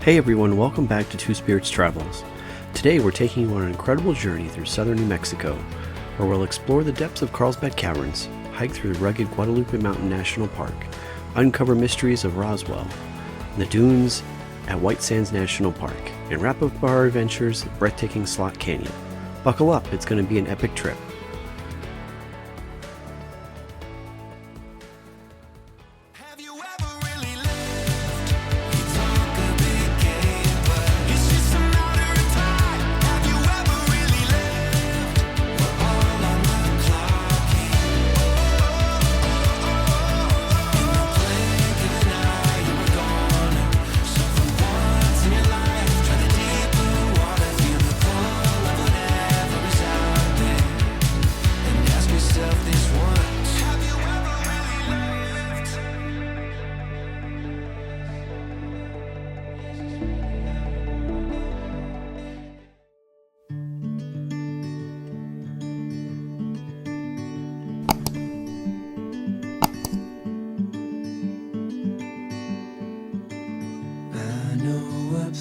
Hey everyone, welcome back to Two Spirits Travels. Today we're taking you on an incredible journey through southern New Mexico, where we'll explore the depths of Carlsbad Caverns, hike through the rugged Guadalupe Mountain National Park, uncover mysteries of Roswell, the dunes at White Sands National Park, and wrap up our adventures at breathtaking Slot Canyon. Buckle up, it's going to be an epic trip.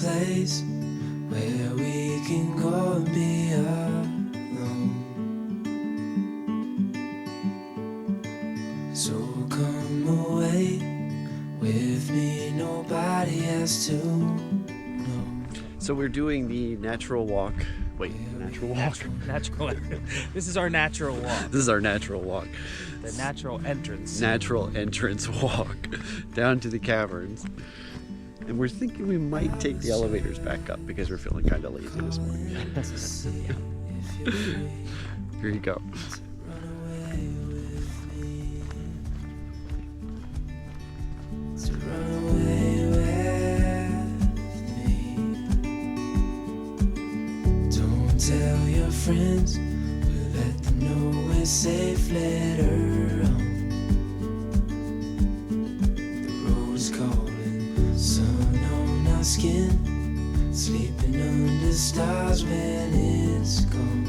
Place where we can go and be alone. So come away with me, nobody has to know. So we're doing the natural walk. Wait, natural walk? Natural. This is our natural walk. This is our natural walk. The natural entrance. Natural entrance walk down to the caverns. And we're thinking we might take the elevators back up because we're feeling kind of lazy this morning. Here you go. Don't tell your friends, we'll let them know we're safe later on. The road's calling, sun on our skin, sleeping under stars when it's gone.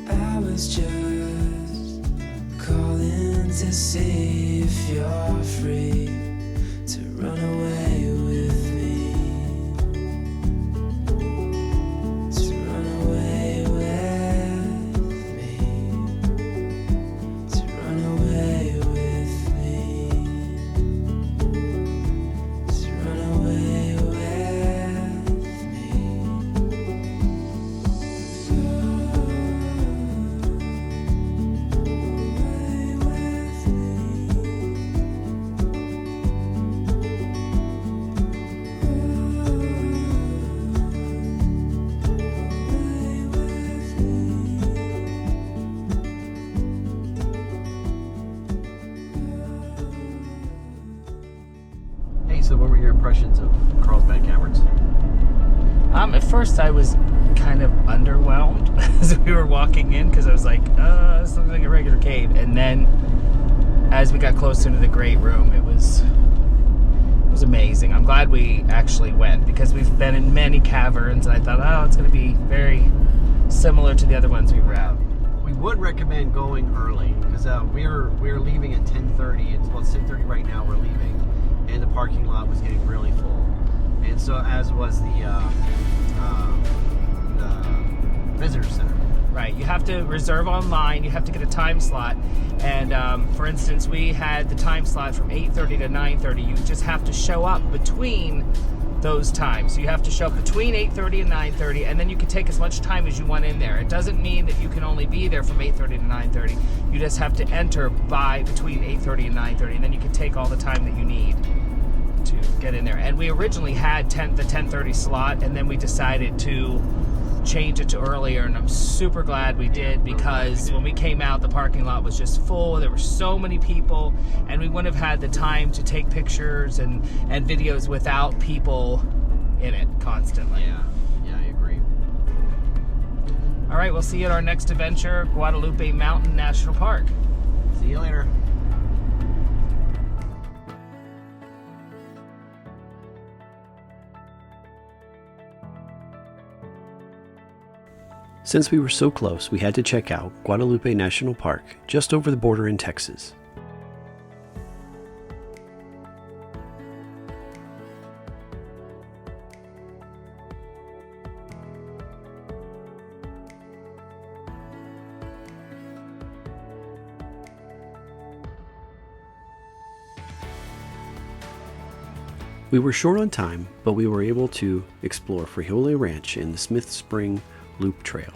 I was just calling to see if you're free to run away with me. To run away with me. To run away with me. To run away with me. Hey, so what were your impressions of Carlsbad Caverns? At first I was kind of underwhelmed as we were walking in because I was like, this looks like a regular cave. And then as we got closer to the great room, it was amazing. I'm glad we actually went because we've been in many caverns and I thought, it's going to be very similar to the other ones we were at. We would recommend going early because we're leaving at 10:30. It's about 10:30 right now. We're leaving, and the parking lot was getting really full, and so as was the visitor center. Right, you have to reserve online, you have to get a time slot, and for instance, we had the time slot from 8:30 to 9:30. You just have to show up between those times. So you have to show up between 8:30 and 9:30, and then you can take as much time as you want in there. It doesn't mean that you can only be there from 8:30 to 9:30. You just have to enter by between 8:30 and 9:30, and then you can take all the time that you need to get in there. And we originally had the 10:30 slot, and then we decided to change it to earlier, and I'm super glad we did because when we came out, the parking lot was just full. There were so many people, and we wouldn't have had the time to take pictures and videos without people in it constantly. Yeah, I agree. All right, we'll see you at our next adventure, Guadalupe Mountain National Park. See you later. Since we were so close, we had to check out Guadalupe National Park, just over the border in Texas. We were short on time, but we were able to explore Frijole Ranch and the Smith Spring Loop Trail.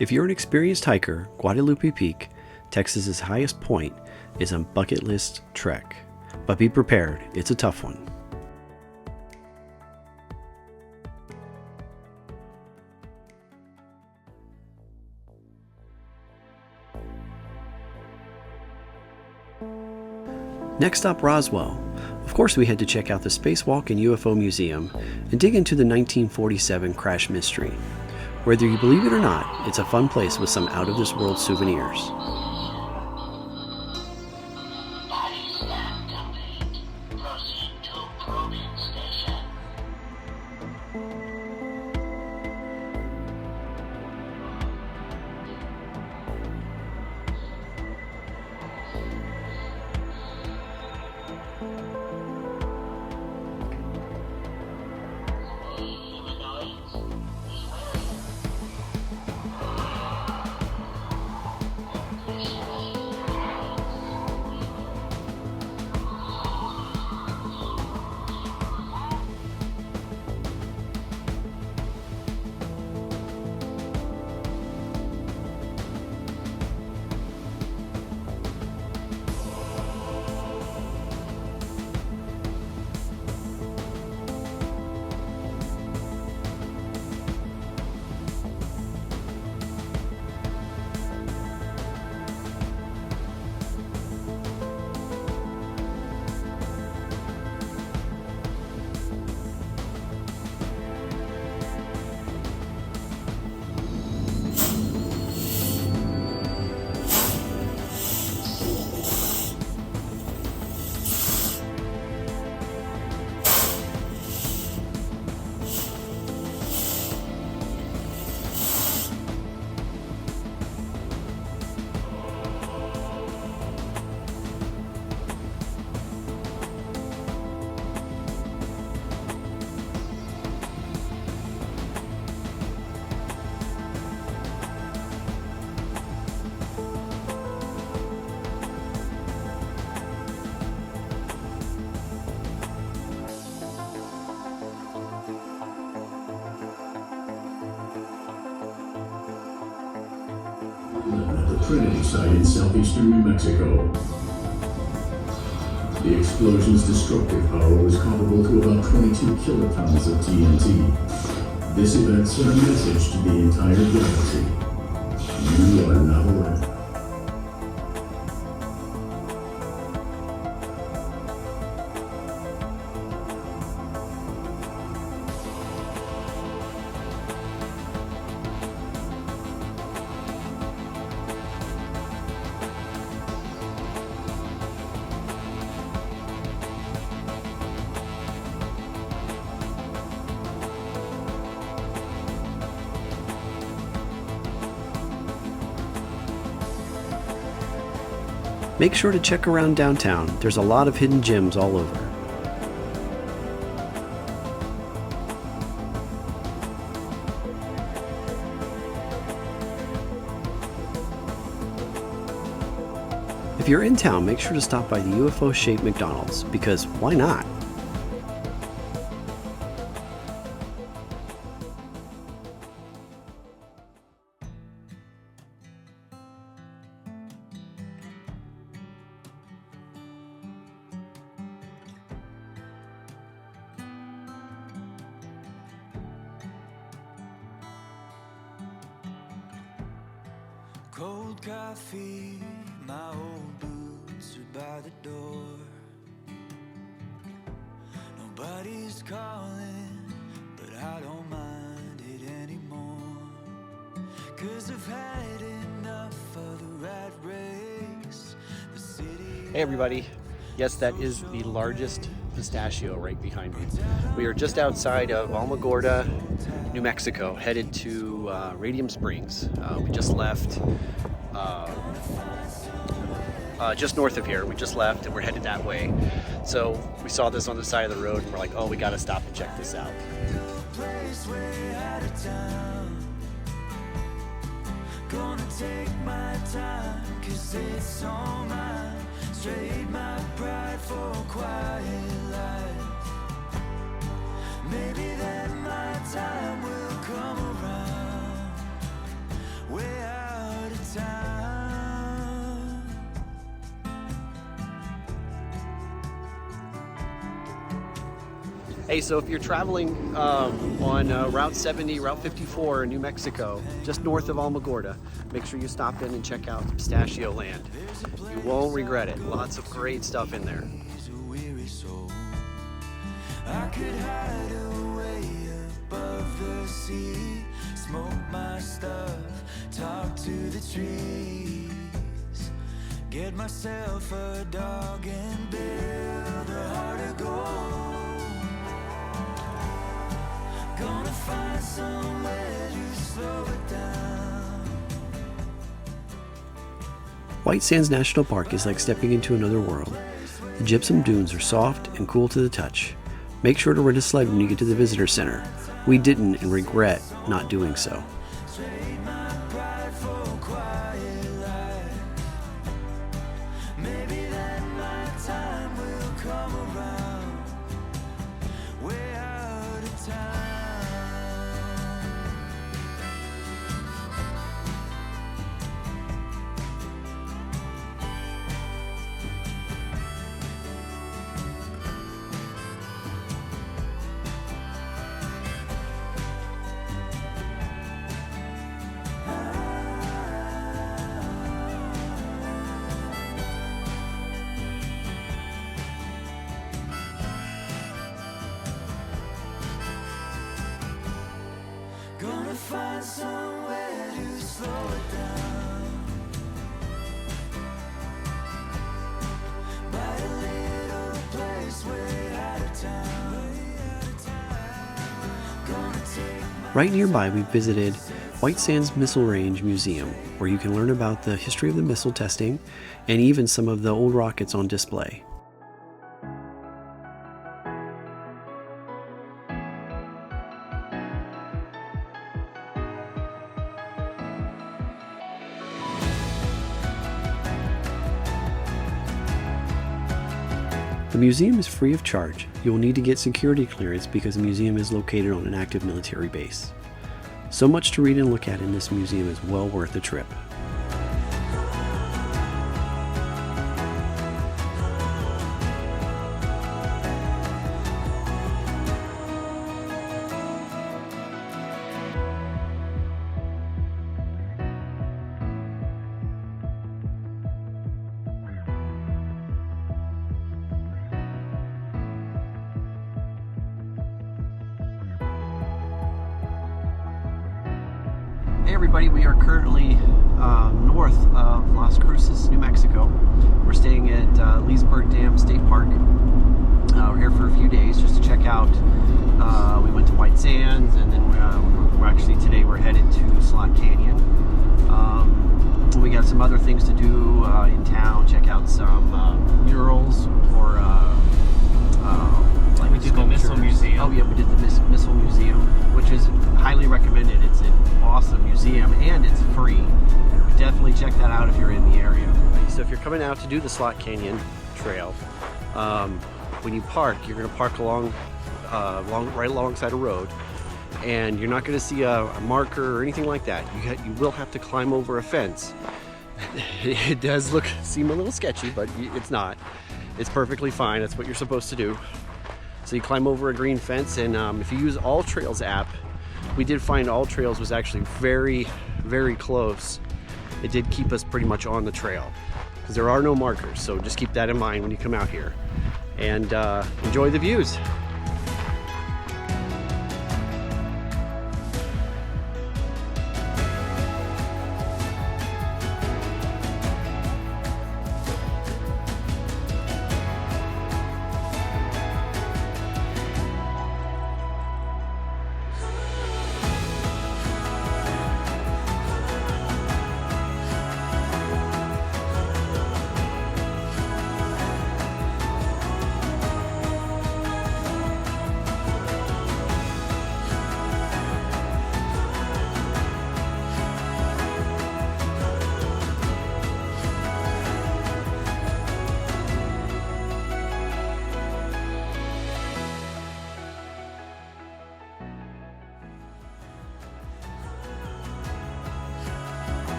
If you're an experienced hiker, Guadalupe Peak, Texas's highest point, is a bucket list trek. But be prepared, it's a tough one. Next up, Roswell. Of course, we had to check out the Spacewalk and UFO Museum and dig into the 1947 crash mystery. Whether you believe it or not, it's a fun place with some out-of-this-world souvenirs. Body scan complete. Proceed to probing station. At the Trinity site in southeastern New Mexico. The explosion's destructive power was comparable to about 22 kilotons of TNT. This event sent a message to the entire galaxy. You are not alone. Make sure to check around downtown. There's a lot of hidden gems all over. If you're in town, make sure to stop by the UFO-shaped McDonald's, because why not? Cold coffee, my old boots are by the door. Nobody's calling, but I don't mind it anymore. 'Cause I've had enough of the rat race. The city. Hey everybody. Yes, that is the largest pistachio right behind me. We are just outside of Alamogordo, New Mexico, headed to Radium Springs. We just left just north of here. We just left and we're headed that way. So we saw this on the side of the road and we're like, oh, we gotta stop and check this out. Gonna take my time, 'cause it's all mine. Trade my pride for a quiet life. Maybe then my time will come around. We're out of time. Hey, so if you're traveling on Route 70, Route 54 in New Mexico, just north of Alamogordo, make sure you stop in and check out Pistachio Land. You won't regret it. Lots of great stuff in there. I could hide away above the sea, smoke my stuff, talk to the trees, get myself a dog and build a heart of gold. Gonna find somewhere to slow it down. White Sands National Park is like stepping into another world. The gypsum dunes are soft and cool to the touch. Make sure to rent a sled when you get to the visitor center. We didn't and regret not doing so. Trade my pride for a quiet life. Maybe then my time will come around. We're out of time. Gonna find somewhere to slow it down. By a little place way out of town. Gonna take my Right nearby, we visited White Sands Missile Range Museum, where you can learn about the history of the missile testing and even some of the old rockets on display. The museum is free of charge. You will need to get security clearance because the museum is located on an active military base. So much to read and look at in this museum is well worth the trip. Hey everybody, we are currently north of Las Cruces, New Mexico. We're staying at Leesburg Dam State Park. We're here for a few days just to check out. We went to White Sands, and then we're actually today we're headed to Slot Canyon. We got some other things to do in town. Check out some murals or like We did the Missile Museum. Oh yeah, we did the Missile Museum, which is highly recommended. It's an awesome museum and it's free. Definitely check that out if you're in the area. So if you're coming out to do the Slot Canyon Trail, when you park, you're going to park right alongside a road, and you're not going to see a marker or anything like that. You will have to climb over a fence. It does seem a little sketchy, but it's not. It's perfectly fine. That's what you're supposed to do. So you climb over a green fence, and if you use All Trails app, we did find All Trails was actually very, very close. It did keep us pretty much on the trail because there are no markers. So just keep that in mind when you come out here, and enjoy the views.